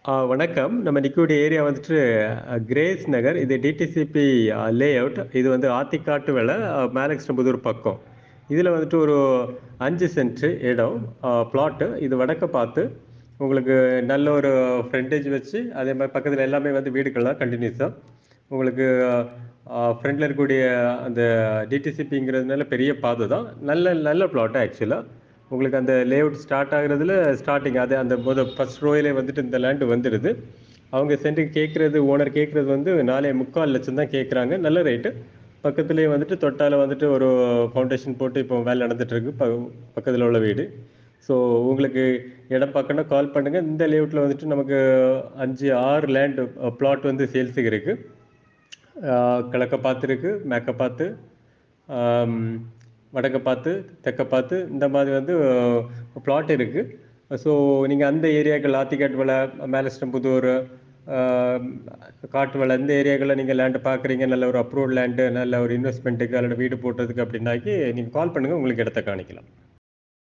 வணக்கம். நம்ம நிக்கக்கூடிய ஏரியா வந்துட்டு கிரேஸ் நகர். இது டிடிசிபி லேஅவுட். இது வந்து ஆத்திக்காட்டு வேல, மேலக்ஸ்டம்புதூர் பக்கம். இதில வந்துட்டு ஒரு 5 சென்ட் இடம், பிளாட்டு. இது வடக்க பார்த்து, உங்களுக்கு நல்ல ஒரு ஃப்ரண்டேஜ் வச்சு, அதே மாரி பக்கத்தில எல்லாமே வந்து வீடுகள் தான் கன்டினியூஸா. உங்களுக்கு ஃப்ரண்ட்ல இருக்கக்கூடிய அந்த டிடிசிபிங்கிறதுனால பெரிய பாதை தான். நல்ல நல்ல பிளாட் ஆக்சுவலா. உங்களுக்கு அந்த லேஅவுட் ஸ்டார்ட் ஆகுறதுல ஸ்டார்ட்டிங் அது அந்த ஃபர்ஸ்ட் ரோயிலே வந்துட்டு இந்த லேண்ட் வந்துடுது. அவங்க சென்ட்டுக்கு கேட்கறது ஓனர் கேட்கறது வந்து 4,45,00,000 தான் கேட்குறாங்க. நல்ல ரேட்டு. பக்கத்திலேயே வந்துட்டு தொட்டால வந்துட்டு ஒரு ஃபவுண்டேஷன் போட்டு இப்போ வேலை நடந்துட்டு இருக்கு. பக்கத்தில உள்ள வீடு. ஸோ உங்களுக்கு இடம் பார்க்கணும்னா கால் பண்ணுங்க. இந்த லேஅவுட்ல வந்துட்டு நமக்கு 5, 6 லேண்ட் பிளாட் வந்து சேல்ஸுக்கு இருக்கு. கிழக்க பார்த்து இருக்கு, மேற்க பார்த்து, ஆம், வடக்க பார்த்து, தெற்க பார்த்து இந்த மாதிரி வந்து பிளாட் இருக்கு. ஸோ நீங்க அந்த ஏரியாக்கள் ஆத்திக்காட்டு, மேலஸ்டம்புதூர், ஆம், காட்டுவள இந்த ஏரியாக்கள்ல நீங்க லேண்ட் பார்க்குறீங்க. நல்ல ஒரு அப்ரூவ்ட் லேண்டு, நல்ல ஒரு இன்வெஸ்ட்மென்ட்டுக்கு அல்லது வீடு போடுறதுக்கு அப்படின்னாக்கி நீங்க கால் பண்ணுங்க. உங்களுக்கு இடத்த காணிக்கலாம்.